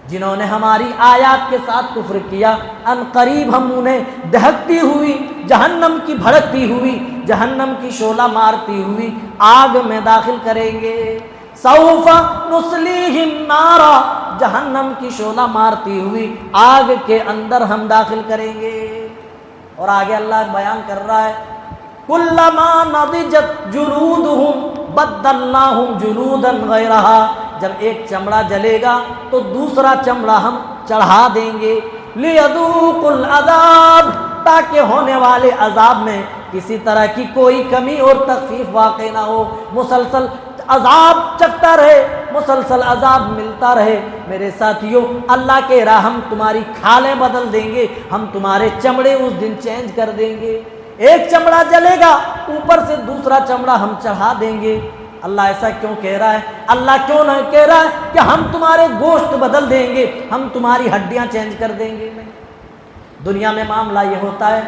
جنہوں نے ہماری آیات کے ساتھ کفر کیا، ان قریب ہم انہیں دہکتی ہوئی، جہنم کی بھڑکتی ہوئی، جہنم کی شعلہ مارتی ہوئی آگ میں داخل کریں گے۔ سوف نصلیہم نارا، جہنم کی شعلہ مارتی ہوئی آگ کے اندر ہم داخل کریں گے۔ اور آگے اللہ بیان کر رہا ہے، کلما نضجت جلودہم بدلناہم جلودا غیرہا، جب ایک چمڑا جلے گا تو دوسرا چمڑا ہم چڑھا دیں گے، لیذوقوا العذاب، تاکہ ہونے والے عذاب میں کسی طرح کی کوئی کمی اور تخفیف واقع نہ ہو، مسلسل عذاب چکتا رہے، مسلسل عذاب ملتا رہے۔ میرے ساتھیوں، اللہ کے راہ ہم تمہاری کھالیں بدل دیں گے، ہم تمہارے چمڑے اس دن چینج کر دیں گے۔ ایک چمڑا جلے گا، اوپر سے دوسرا چمڑا ہم چڑھا دیں گے۔ اللہ ایسا کیوں کہہ رہا ہے؟ اللہ کیوں نہ کہہ رہا ہے کہ ہم تمہارے گوشت بدل دیں گے، ہم تمہاری ہڈیاں چینج کر دیں گے؟ دنیا میں معاملہ یہ ہوتا ہے،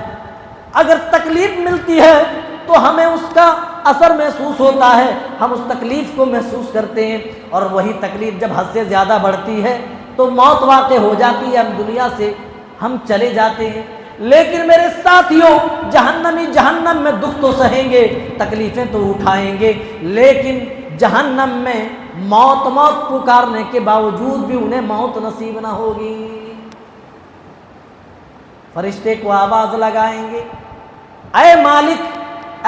اگر تکلیف ملتی ہے تو ہمیں اس کا اثر محسوس ہوتا ہے، ہم اس تکلیف کو محسوس کرتے ہیں، اور وہی تکلیف جب حد سے زیادہ بڑھتی ہے تو موت واقع ہو جاتی ہے، ہم دنیا سے ہم چلے جاتے ہیں۔ لیکن میرے ساتھیوں، جہنمی جہنم میں دکھ تو سہیں گے، تکلیفیں تو اٹھائیں گے، لیکن جہنم میں موت موت پکارنے کے باوجود بھی انہیں موت نصیب نہ ہوگی۔ فرشتے کو آواز لگائیں گے، اے مالک،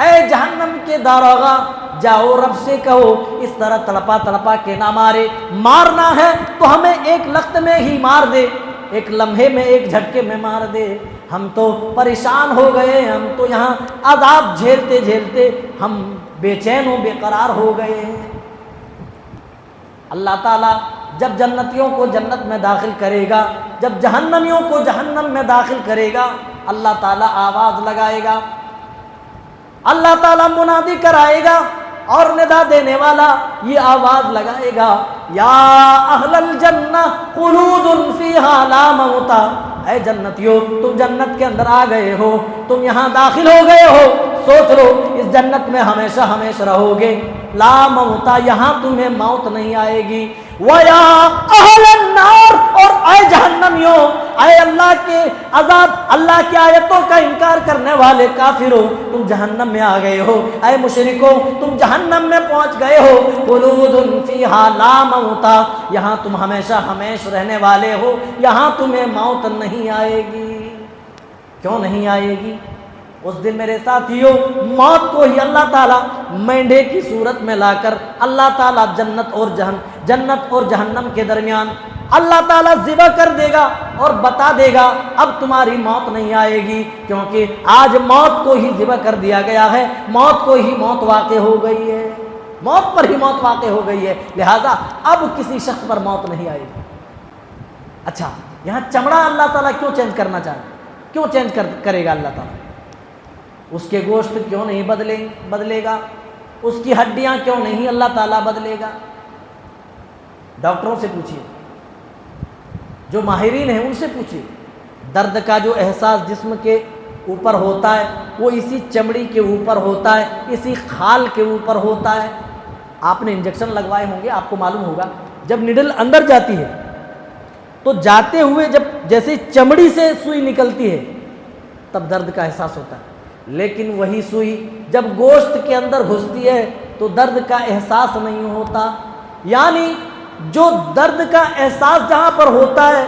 اے جہنم کے داروغہ، جاؤ رب سے کہو اس طرح تڑپا تڑپا کے نہ مارے، مارنا ہے تو ہمیں ایک لخت میں ہی مار دے، ایک لمحے میں، ایک جھٹکے میں مار دے۔ ہم تو پریشان ہو گئے، ہم تو یہاں عذاب جھیلتے جھیلتے ہم بے چین و بے قرار ہو گئے ہیں۔ اللہ تعالیٰ جب جنتیوں کو جنت میں داخل کرے گا، جب جہنمیوں کو جہنم میں داخل کرے گا، اللہ تعالیٰ آواز لگائے گا، اللہ تعالیٰ منادی کرائے گا، اور ندا دینے والا یہ آواز لگائے گا، یا اہل الجنہ خلود فیہا لا موت۔ اے جنتیوں، تم جنت کے اندر آ گئے ہو، تم یہاں داخل ہو گئے ہو، سوچ لو اس جنت میں ہمیشہ ہمیشہ رہو گے، لا موت، یہاں تمہیں موت نہیں آئے گی۔ وَيَا أَهْلَ النَّارِ، اور اے جہنمیوں، اے اللہ کے عذاب، اللہ کی آیتوں کا انکار کرنے والے کافروں، تم جہنم میں آ گئے ہو، اے مشرکوں تم جہنم میں پہنچ گئے ہو، خلود فیہا لا موت، یہاں تم ہمیشہ ہمیشہ رہنے والے ہو، یہاں تمہیں موت نہیں آئے گی۔ کیوں نہیں آئے گی؟ اس دن میرے ساتھیوں، موت کو ہی اللہ تعالیٰ مینڈے کی صورت میں لا کر اللہ تعالیٰ جنت اور جہنم کے درمیان اللہ تعالیٰ ذبح کر دے گا اور بتا دے گا اب تمہاری موت نہیں آئے گی، کیونکہ آج موت کو ہی ذبح کر دیا گیا ہے، موت کو ہی موت واقع ہو گئی ہے، موت پر ہی موت واقع ہو گئی ہے، لہذا اب کسی شخص پر موت نہیں آئے گی۔ اچھا، یہاں چمڑا اللہ تعالیٰ کیوں چینج کرنا چاہے، کیوں چینج کرے گا اللہ تعالیٰ؟ اس کے گوشت کیوں نہیں بدلے گا؟ اس کی ہڈیاں کیوں نہیں اللہ تعالیٰ بدلے گا؟ ڈاکٹروں سے پوچھیے، جو ماہرین ہیں ان سے پوچھیے، درد کا جو احساس جسم کے اوپر ہوتا ہے وہ اسی چمڑی کے اوپر ہوتا ہے، اسی خال کے اوپر ہوتا ہے۔ آپ نے انجیکشن لگوائے ہوں گے، آپ کو معلوم ہوگا، جب نیڈل اندر جاتی ہے تو جاتے ہوئے جب جیسے چمڑی سے سوئی نکلتی ہے تب درد کا احساس ہوتا ہے، لیکن وہی سوئی جب گوشت کے اندر گھستی ہے تو درد کا احساس نہیں ہوتا۔ یعنی جو درد کا احساس جہاں پر ہوتا ہے،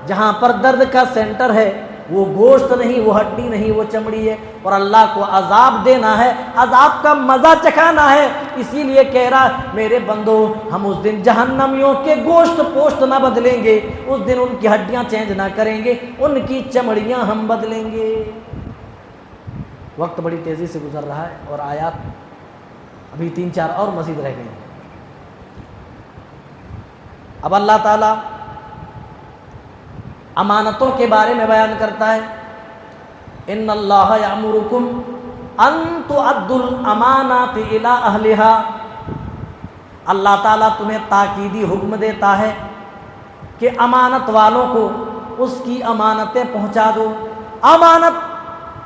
جہاں پر درد کا سینٹر ہے، وہ گوشت نہیں، وہ ہڈی نہیں، وہ چمڑی ہے، اور اللہ کو عذاب دینا ہے، عذاب کا مزہ چکھانا ہے، اسی لیے کہہ رہا ہے میرے بندو، ہم اس دن جہنمیوں کے گوشت پوشت نہ بدلیں گے، اس دن ان کی ہڈیاں چینج نہ کریں گے، ان کی چمڑیاں ہم بدلیں گے۔ وقت بڑی تیزی سے گزر رہا ہے اور آیات ابھی 3-4 اور مزید رہ گئے ہیں۔ اب اللہ تعالیٰ امانتوں کے بارے میں بیان کرتا ہے، ان اللہ یامرکم ان تؤدوا الامانات الی اہلھا، اللہ تعالیٰ تمہیں تاکیدی حکم دیتا ہے کہ امانت والوں کو اس کی امانتیں پہنچا دو، امانت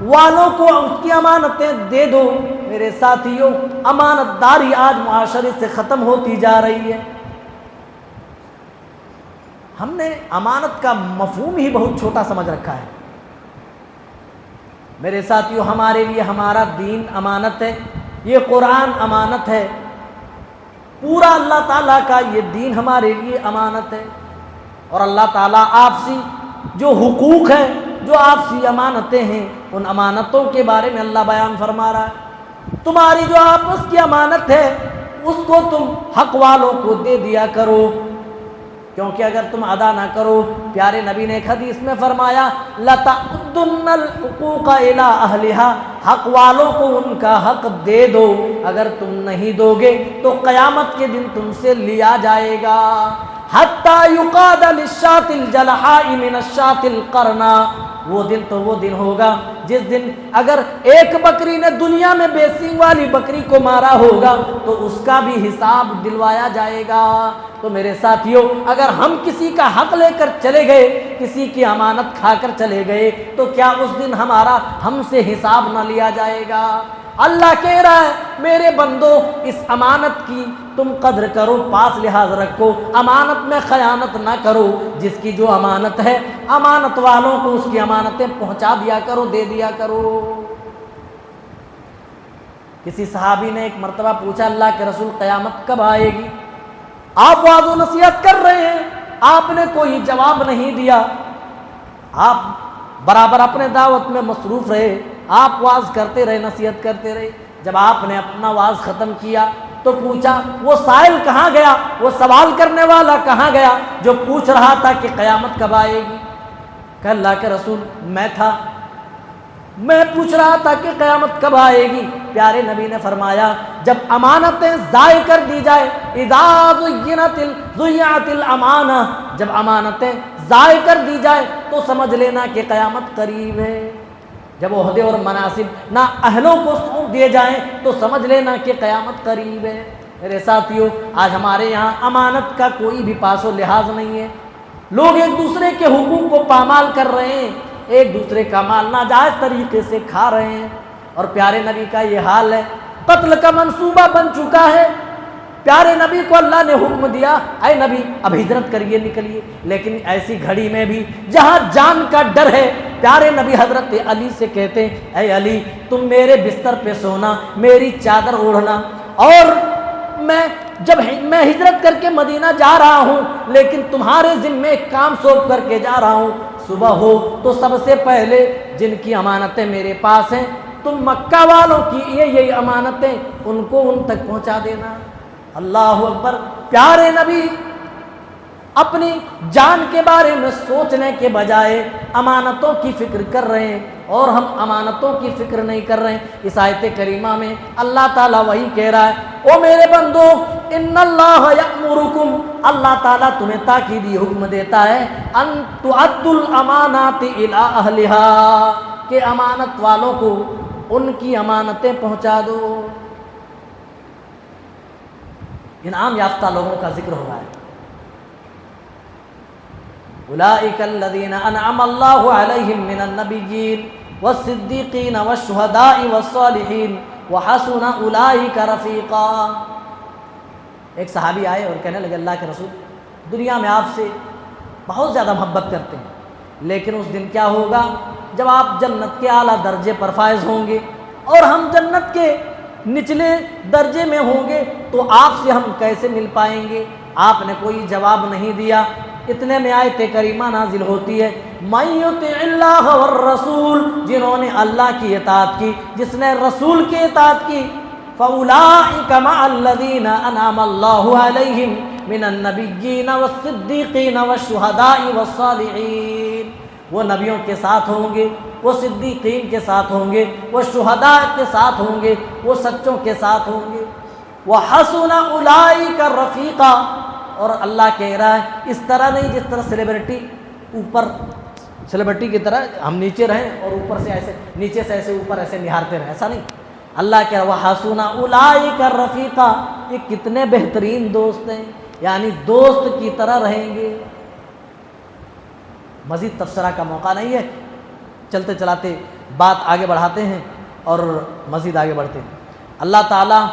والوں کو اس کی امانتیں دے دو۔ میرے ساتھیوں، امانت داری آج معاشرے سے ختم ہوتی جا رہی ہے۔ ہم نے امانت کا مفہوم ہی بہت چھوٹا سمجھ رکھا ہے۔ میرے ساتھیوں، ہمارے لیے ہمارا دین امانت ہے، یہ قرآن امانت ہے، پورا اللہ تعالیٰ کا یہ دین ہمارے لیے امانت ہے، اور اللہ تعالیٰ آپسی جو حقوق ہیں، جو آپسی امانتیں ہیں، ان امانتوں کے بارے میں اللہ بیان فرما رہا ہے۔ تمہاری جو آپس کی امانت ہے اس کو تم حق والوں کو دے دیا کرو، کیونکہ اگر تم ادا نہ کرو، پیارے نبی نے ایک حدیث میں فرمایا تؤتن الحقوق الی اہلھا، حق والوں کو ان کا حق دے دو، اگر تم نہیں دو گے تو قیامت کے دن تم سے لیا جائے گا۔ حتی یقاد للشاة الجلحاء من الشاة القرناء، وہ دن تو وہ دن ہوگا جس دن اگر ایک بکری نے دنیا میں بے سینگ والی بکری کو مارا ہوگا تو اس کا بھی حساب دلوایا جائے گا۔ تو میرے ساتھیوں، اگر ہم کسی کا حق لے کر چلے گئے، کسی کی امانت کھا کر چلے گئے، تو کیا اس دن ہم سے حساب نہ لیا جائے گا؟ اللہ کہہ رہا ہے میرے بندو، اس امانت کی تم قدر کرو، پاس لحاظ رکھو، امانت میں خیانت نہ کرو۔ جس کی جو امانت ہے، امانت والوں کو اس کی امانتیں پہنچا دیا کرو، دے دیا کرو۔ کسی صحابی نے ایک مرتبہ پوچھا، اللہ کے رسول قیامت کب آئے گی؟ آپ واعظ و نصیحت کر رہے ہیں، آپ نے کوئی جواب نہیں دیا، آپ برابر اپنے دعوت میں مصروف رہے، آپ واعظ کرتے رہے، نصیحت کرتے رہے۔ جب آپ نے اپنا واعظ ختم کیا تو پوچھا وہ سائل کہاں گیا، وہ سوال کرنے والا کہاں گیا جو پوچھ رہا تھا کہ قیامت کب آئے گی؟ کہ اللہ کے رسول میں تھا، میں پوچھ رہا تھا کہ قیامت کب آئے گی۔ پیارے نبی نے فرمایا جب امانتیں ضائع کر دی جائے، اذا ضیعت الامانہ، جب امانتیں ضائع کر دی جائے تو سمجھ لینا کہ قیامت قریب ہے۔ جب عہدے اور مناصب نہ اہلوں کو سونپ دیے جائیں تو سمجھ لینا کہ قیامت قریب ہے۔ میرے ساتھیوں، آج ہمارے یہاں امانت کا کوئی بھی پاس و لحاظ نہیں ہے، لوگ ایک دوسرے کے حقوق کو پامال کر رہے ہیں، ایک دوسرے کا مال ناجائز طریقے سے کھا رہے ہیں، اور پیارے نبی کا یہ حال ہے، قتل کا منصوبہ بن چکا ہے۔ پیارے نبی کو اللہ نے حکم دیا، اے نبی اب ہجرت کریے، نکلیے، لیکن ایسی گھڑی میں بھی جہاں جان کا ڈر ہے، پیارے نبی حضرت علی سے کہتے ہیں اے علی تم میرے بستر پہ سونا، میری چادر اوڑھنا، اور جب میں ہجرت کر کے مدینہ جا رہا ہوں لیکن تمہارے ذمے ایک کام سونپ کر کے جا رہا ہوں، صبح ہو تو سب سے پہلے جن کی امانتیں میرے پاس ہیں تم مکہ والوں کی یہ امانتیں ان کو ان تک پہنچا دینا۔ اللہ اکبر! پیارے نبی اپنی جان کے بارے میں سوچنے کے بجائے امانتوں کی فکر کر رہے ہیں، اور ہم امانتوں کی فکر نہیں کر رہے ہیں۔ اس آیت کریمہ میں اللہ تعالیٰ وہی کہہ رہا ہے، او میرے بندو ان اللہ یأمرکم، اللہ تعالیٰ تمہیں تاکیدی حکم دیتا ہے، ان تؤدوا الامانات الی اہلھا، کہ امانت والوں کو ان کی امانتیں پہنچا دو۔ انعام یافتہ لوگوں کا ذکر ہو رہا ہے، اولئک الذین انعم اللہ علیہم من النبیین والصدیقین والشہداء والصالحین وحسن اولئک رفیقا۔ ایک صحابی آئے اور کہنے لگے اللہ کے رسول دنیا میں آپ سے بہت زیادہ محبت کرتے ہیں، لیکن اس دن کیا ہوگا جب آپ جنت کے اعلیٰ درجے پر فائز ہوں گے اور ہم جنت کے نچلے درجے میں ہوں گے تو آپ سے ہم کیسے مل پائیں گے؟ آپ نے کوئی جواب نہیں دیا۔ اتنے میں آیت کریمہ نازل ہوتی ہے، مَن یُطِعِ اللَّهَ وَالرَّسُولَ، جنہوں نے اللہ کی اطاعت کی، جس نے رسول کی اطاعت کی، فَأُولَٰئِكَ مَعَ الَّذِينَ أَنْعَمَ اللَّهُ عَلَيْهِمْ مِنَ النَّبِيِّينَ وَالصِّدِّيقِينَ وَالشُّهَدَاءِ وَالصَّالِحِينَ، وہ نبیوں کے ساتھ ہوں گے، وہ صدیقین کے ساتھ ہوں گے، وہ شہداء کے ساتھ ہوں گے، وہ سچوں کے ساتھ ہوں گے، وَحَسُنَ أُولَٰئِكَ رَفِيقًا۔ اور اللہ کہہ رہا ہے اس طرح نہیں جس طرح سیلیبریٹی کی طرح ہم نیچے رہیں اور اوپر سے ایسے نیچے سے ایسے اوپر ایسے نہارتے رہیں، ایسا نہیں۔ اللہ کہہ رہا ہے وَحَسُنَ أُولَٰئِكَ رَفِيقًا، یہ کتنے بہترین دوست ہیں، یعنی دوست کی طرح رہیں گے۔ مزید تبصرہ کا موقع نہیں ہے، چلتے چلاتے بات آگے بڑھاتے ہیں اور مزید آگے بڑھتے ہیں۔ اللہ تعالیٰ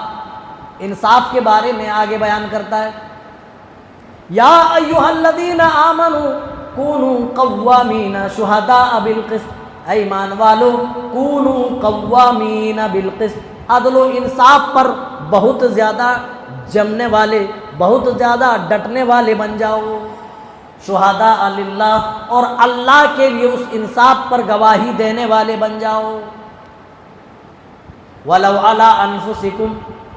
انصاف کے بارے میں آگے بیان کرتا ہے، یا ایھا الذین آمنوا کونوا قوامین شہداء بالقسط، اے ایمان والو کونوا قوامین بالقسط، عدل و انصاف پر بہت زیادہ جمنے والے، بہت زیادہ ڈٹنے والے بن جاؤ، شہداء للہ، اور اللہ کے لیے اس انصاف پر گواہی دینے والے بن جاؤ، وَلَوْ عَلَىٰ أَنفُسِكُمْ،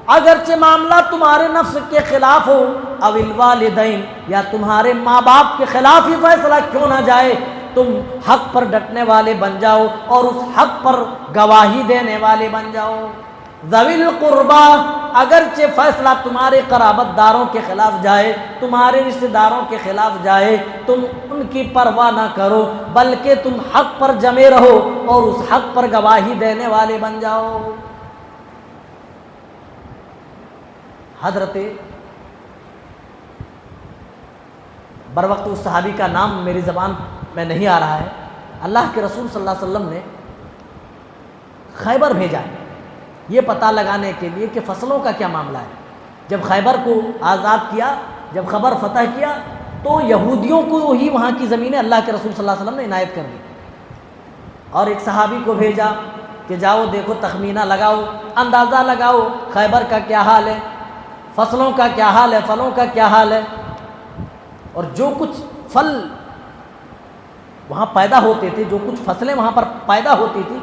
اگرچہ معاملہ تمہارے نفس کے خلاف ہو، او الوالدین، یا تمہارے ماں باپ کے خلاف ہی فیصلہ کیوں نہ جائے، تم حق پر ڈٹنے والے بن جاؤ اور اس حق پر گواہی دینے والے بن جاؤ۔ ذوی القربا، اگرچہ فیصلہ تمہارے قرابت داروں کے خلاف جائے، تمہارے رشتہ داروں کے خلاف جائے، تم ان کی پرواہ نہ کرو، بلکہ تم حق پر جمے رہو اور اس حق پر گواہی دینے والے بن جاؤ۔ حضرت بروقت اس صحابی کا نام میری زبان میں نہیں آ رہا ہے، اللہ کے رسول صلی اللہ علیہ وسلم نے خیبر بھیجا یہ پتہ لگانے کے لیے کہ فصلوں کا کیا معاملہ ہے۔ جب خیبر کو آزاد کیا، جب خیبر فتح کیا، تو یہودیوں کو ہی وہاں کی زمینیں اللہ کے رسول صلی اللہ علیہ وسلم نے عنایت کر دی، اور ایک صحابی کو بھیجا کہ جاؤ دیکھو، تخمینہ لگاؤ، اندازہ لگاؤ خیبر کا کیا حال ہے، فصلوں کا کیا حال ہے، پھلوں کا کیا حال ہے۔ اور جو کچھ پھل وہاں پیدا ہوتے تھے، جو کچھ فصلیں وہاں پر پیدا ہوتی تھی،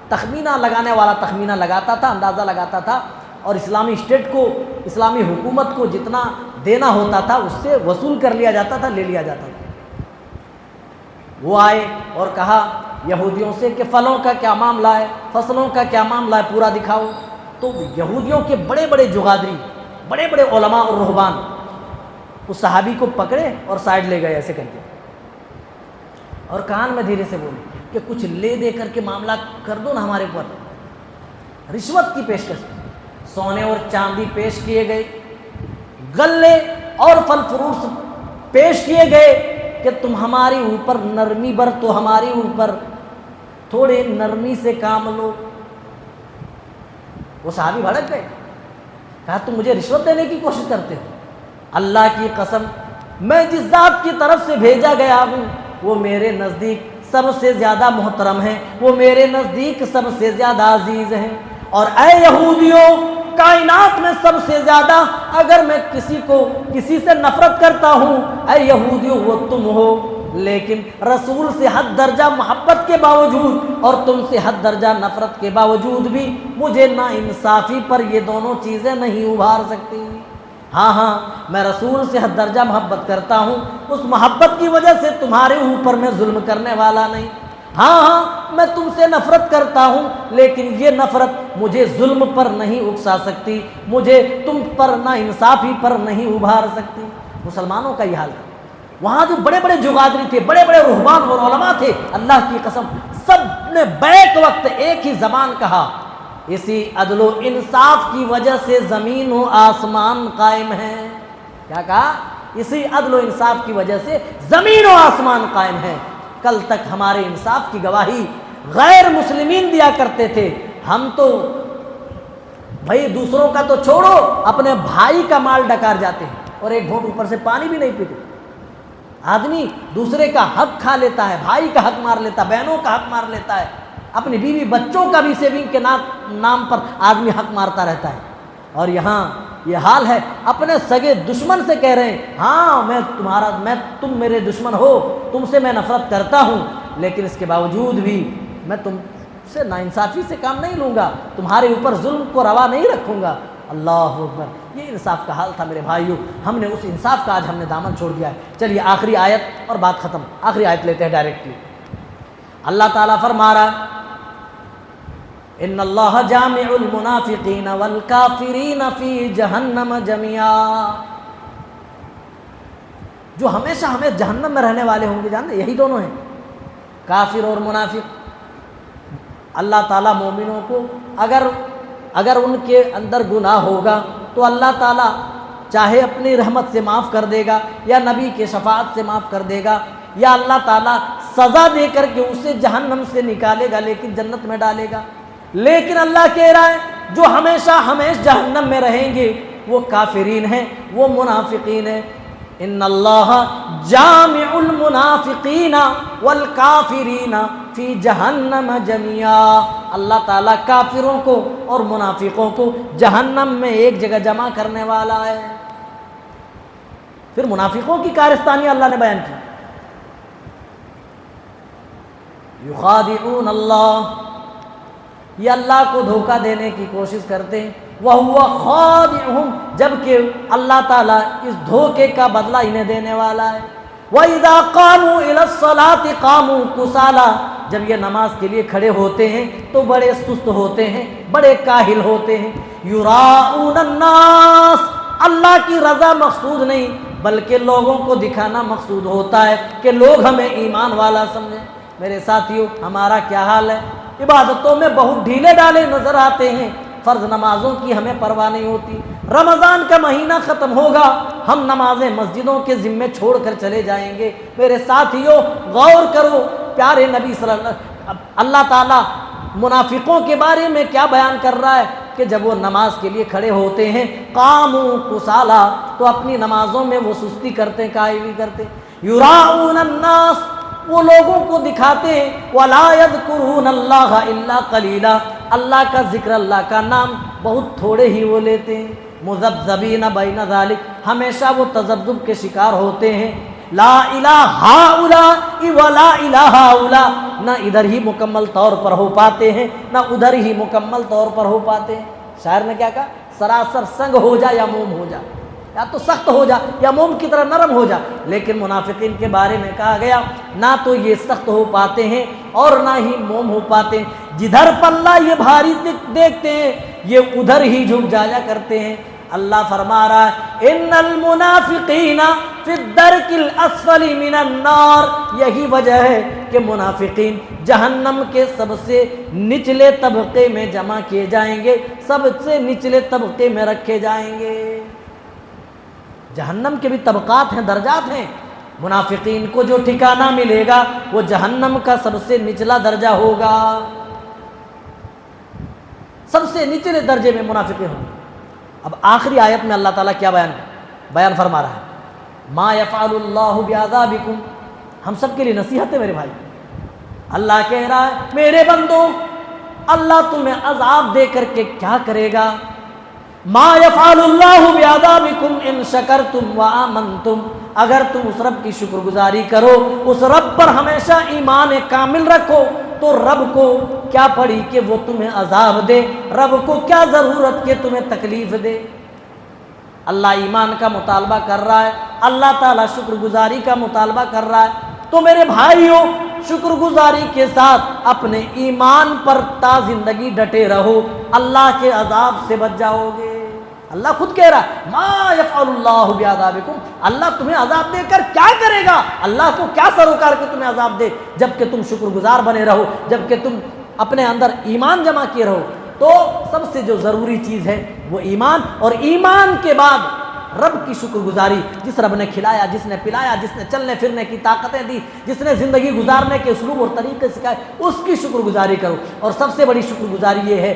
تخمینہ لگانے والا تخمینہ لگاتا تھا، اندازہ لگاتا تھا، اور اسلامی اسٹیٹ کو، اسلامی حکومت کو جتنا دینا ہوتا تھا اس سے وصول کر لیا جاتا تھا، لے لیا جاتا تھا۔ وہ آئے اور کہا یہودیوں سے کہ پھلوں کا کیا معاملہ ہے، فصلوں کا کیا معاملہ ہے، پورا دکھاؤ۔ تو یہودیوں کے بڑے بڑے جغادری، بڑے بڑے علماء اور رہبان اس صحابی کو پکڑے اور سائڈ لے گئے ایسے کر کے، اور کان میں دھیرے سے بولے کہ کچھ لے دے کر کے معاملہ کر دو نا ہمارے اوپر۔ رشوت کی پیشکش، سونے اور چاندی پیش کیے گئے، غلے اور پھل فروٹ پیش کیے گئے کہ تم ہمارے اوپر نرمی برتو، ہمارے اوپر تھوڑے نرمی سے کام لو۔ وہ صحابی بھڑک گئے، کہا تم مجھے رشوت دینے کی کوشش کرتے ہو؟ اللہ کی قسم، میں جس ذات کی طرف سے بھیجا گیا ہوں وہ میرے نزدیک سب سے زیادہ محترم ہیں، وہ میرے نزدیک سب سے زیادہ عزیز ہیں، اور اے یہودیوں، کائنات میں سب سے زیادہ اگر میں کسی سے نفرت کرتا ہوں، اے یہودیوں وہ تم ہو۔ لیکن رسول سے حد درجہ محبت کے باوجود اور تم سے حد درجہ نفرت کے باوجود بھی مجھے ناانصافی پر یہ دونوں چیزیں نہیں ابھار سکتی۔ ہاں میں رسول سے حد درجہ محبت کرتا ہوں، اس محبت کی وجہ سے تمہارے اوپر میں ظلم کرنے والا نہیں۔ ہاں میں تم سے نفرت کرتا ہوں، لیکن یہ نفرت مجھے ظلم پر نہیں اکسا سکتی، مجھے تم پر ناانصافی پر نہیں ابھار سکتی۔ مسلمانوں کا یہ حال ہے۔ وہاں جو بڑے بڑے جغادری تھے، بڑے بڑے رہبان اور علماء تھے، اللہ کی قسم سب نے بیک وقت ایک ہی زبان کہا، اسی عدل و انصاف کی وجہ سے زمین و آسمان قائم ہیں۔ کیا کہا؟ اسی عدل و انصاف کی وجہ سے زمین و آسمان قائم ہیں۔ کل تک ہمارے انصاف کی گواہی غیر مسلمین دیا کرتے تھے، ہم تو بھائی دوسروں کا تو چھوڑو، اپنے بھائی کا مال ڈکار جاتے ہیں اور ایک گھونٹ اوپر سے پانی بھی نہیں پیتے۔ آدمی دوسرے کا حق کھا لیتا ہے، بھائی کا حق مار لیتا ہے، بہنوں کا حق مار لیتا ہے، اپنی بیوی بچوں کا بھی سیونگ کے نام پر آدمی حق مارتا رہتا ہے۔ اور یہاں یہ حال ہے، اپنے سگے دشمن سے کہہ رہے ہیں ہاں تم میرے دشمن ہو، تم سے میں نفرت کرتا ہوں، لیکن اس کے باوجود بھی میں تم سے ناانصافی سے کام نہیں لوں گا، تمہارے اوپر ظلم کو روا نہیں رکھوں گا۔ اللہ اکبر، یہ انصاف کا حال تھا میرے بھائیوں۔ ہم نے اس انصاف کا آج ہم نے دامن چھوڑ دیا ہے۔ چلیے آخری آیت اور بات ختم، آخری آیت لیتے ہیں ڈائریکٹلی۔ اللہ تعالیٰ فرما رہا ان اللہ جامع المنافقین والکافرین فی جہنم جميعا۔ جو ہمیشہ جہنم میں رہنے والے ہوں گے، جانتے یہی دونوں ہیں، کافر اور منافق۔ اللہ تعالیٰ مومنوں کو اگر ان کے اندر گناہ ہوگا تو اللہ تعالیٰ چاہے اپنی رحمت سے معاف کر دے گا، یا نبی کے شفاعت سے معاف کر دے گا، یا اللہ تعالیٰ سزا دے کر کے اسے جہنم سے نکالے گا لیکن جنت میں ڈالے گا۔ لیکن اللہ کہہ رہا ہے جو ہمیشہ جہنم میں رہیں گے وہ کافرین ہیں، وہ منافقین ہیں۔ ان اللہ جامع المنافقین والکافرین فی جہنم جميعا۔ اللہ تعالیٰ کافروں کو اور منافقوں کو جہنم میں ایک جگہ جمع کرنے والا ہے۔ پھر منافقوں کی کارستانی اللہ نے بیان کی، یخادعون اللہ، یہ اللہ کو دھوکہ دینے کی کوشش کرتے ہیں، وَهُوَ خَادِعُهُمْ، جبکہ اللہ تعالیٰ اس دھوکے کا بدلہ انہیں دینے والا ہے۔ وَإِذَا قَامُوا إِلَى الصَّلَاةِ قَامُوا كُسَالَىٰ، جب یہ نماز کے لیے کھڑے ہوتے ہیں تو بڑے سست ہوتے ہیں، بڑے کاہل ہوتے ہیں۔ یُرَاءُونَ النَّاسَ، اللہ کی رضا مقصود نہیں بلکہ لوگوں کو دکھانا مقصود ہوتا ہے کہ لوگ ہمیں ایمان والا سمجھیں۔ میرے ساتھیوں، ہمارا کیا حال ہے؟ عبادتوں میں بہت ڈھیلے ڈالے نظر آتے ہیں، فرض نمازوں کی ہمیں پرواہ نہیں ہوتی۔ رمضان کا مہینہ ختم ہوگا، ہم نمازیں مسجدوں کے ذمے چھوڑ کر چلے جائیں گے۔ میرے ساتھیوں، غور کرو، پیارے نبی صلی اللہ علیہ وسلم، اللہ تعالیٰ منافقوں کے بارے میں کیا بیان کر رہا ہے کہ جب وہ نماز کے لیے کھڑے ہوتے ہیں قاموا کسالا، تو اپنی نمازوں میں وہ سستی کرتے ہیں، کاہلی کرتے ہیں۔ یراؤن الناس، وہ لوگوں کو دکھاتے ہیں۔ ولا یذکرون اللہ الا قلیلا، اللہ کا ذکر، اللہ کا نام بہت تھوڑے ہی وہ لیتے ہیں۔ مذبذبین بین ذلک، ہمیشہ وہ تذبذب کے شکار ہوتے ہیں۔ لا الہ ہؤلاء ولا الہ ہؤلاء، نہ ادھر ہی مکمل طور پر ہو پاتے ہیں نہ ادھر ہی مکمل طور پر ہو پاتے ہیں۔ شاعر نے کیا کہا؟ سراسر سنگ ہو جا یا موم ہو جا، یا تو سخت ہو جا یا موم کی طرح نرم ہو جا۔ لیکن منافقین کے بارے میں کہا گیا نہ تو یہ سخت ہو پاتے ہیں اور نہ ہی موم ہو پاتے ہیں۔ جدھر پلہ یہ بھاری دیکھتے ہیں یہ ادھر ہی جھک جایا کرتے ہیں۔ اللہ فرما رہا ہے ان المنافقین فی الدرک الاسفل من النار، یہی وجہ ہے کہ منافقین جہنم کے سب سے نچلے طبقے میں جمع کیے جائیں گے، سب سے نچلے طبقے میں رکھے جائیں گے۔ جہنم کے بھی طبقات ہیں، درجات ہیں۔ منافقین کو جو ٹھکانہ ملے گا وہ جہنم کا سب سے نچلا درجہ ہوگا، سب سے نچلے درجے میں منافقین ہوں گے۔ اب آخری آیت میں اللہ تعالیٰ کیا بیان فرما رہا ہے؟ ما یفعل اللہ بعذابکم، ہم سب کے لیے نصیحت ہے میرے بھائی۔ اللہ کہہ رہا ہے میرے بندوں، اللہ تمہیں عذاب دے کر کے کیا کرے گا؟ ما یفعل اللہ بعذابکم ان شکرتم وآمنتم، اگر تم اس رب کی شکر گزاری کرو، اس رب پر ہمیشہ ایمان کامل رکھو، تو رب کو کیا پڑی کہ وہ تمہیں عذاب دے، رب کو کیا ضرورت کہ تمہیں تکلیف دے۔ اللہ ایمان کا مطالبہ کر رہا ہے، اللہ تعالیٰ شکر گزاری کا مطالبہ کر رہا ہے۔ تو میرے بھائیوں، شکر گزاری کے ساتھ اپنے ایمان پر تا زندگی ڈٹے رہو، اللہ کے عذاب سے بچ جاؤ گے۔ اللہ خود کہہ رہا ہے ما یفعل اللہ بعذابکم، اللہ تمہیں عذاب دے کر کیا کرے گا؟ اللہ کو کیا سروکار کہ تمہیں عذاب دے، جب کہ تم شکر گزار بنے رہو، جب کہ تم اپنے اندر ایمان جمع کیے رہو۔ تو سب سے جو ضروری چیز ہے وہ ایمان، اور ایمان کے بعد رب کی شکر گزاری، جس رب نے کھلایا، جس نے پلایا، جس نے چلنے پھرنے کی طاقتیں دی، جس نے زندگی گزارنے کے اسلوب اور طریقے سکھائے، اس کی شکر گزاری کرو۔ اور سب سے بڑی شکر گزاری یہ ہے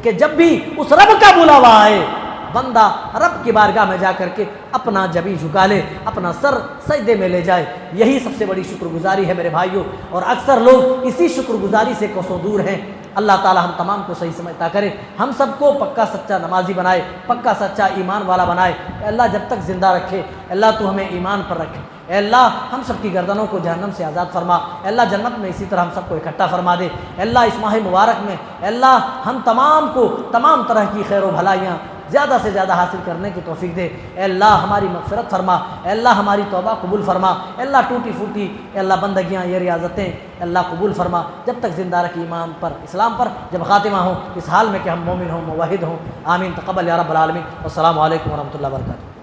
کہ جب بھی اس رب کا بلاوا آئے، بندہ رب کی بارگاہ میں جا کر کے اپنا جبیں جھکا لے، اپنا سر سجدے میں لے جائے، یہی سب سے بڑی شکر گزاری ہے میرے بھائیوں۔ اور اکثر لوگ اسی شکر گزاری سے کوسوں دور ہیں۔ اللہ تعالی ہم تمام کو صحیح سمجھتا کرے، ہم سب کو پکا سچا نمازی بنائے، پکا سچا ایمان والا بنائے۔ اے اللہ جب تک زندہ رکھے، اے اللہ تو ہمیں ایمان پر رکھے۔ اے اللہ ہم سب کی گردنوں کو جہنم سے آزاد فرما، اے اللہ جنت میں اسی طرح ہم سب کو اکٹھا فرما دے۔ اے اللہ اس ماہ مبارک میں اے اللہ ہم تمام کو تمام طرح کی خیر و بھلائیاں زیادہ سے زیادہ حاصل کرنے کی توفیق دے۔ اے اللہ ہماری مغفرت فرما، اے اللہ ہماری توبہ قبول فرما، اے اللہ ٹوٹی پھوٹی اے اللہ بندگیاں، یہ ریاضتیں اے اللہ قبول فرما، جب تک زندہ رکھ ایمان پر، اسلام پر، جب خاتمہ ہو اس حال میں کہ ہم مومن ہوں، موحد ہوں۔ آمین، تقبل یا رب العالمین۔ والسلام علیکم ورحمۃ اللہ وبرکاتہ۔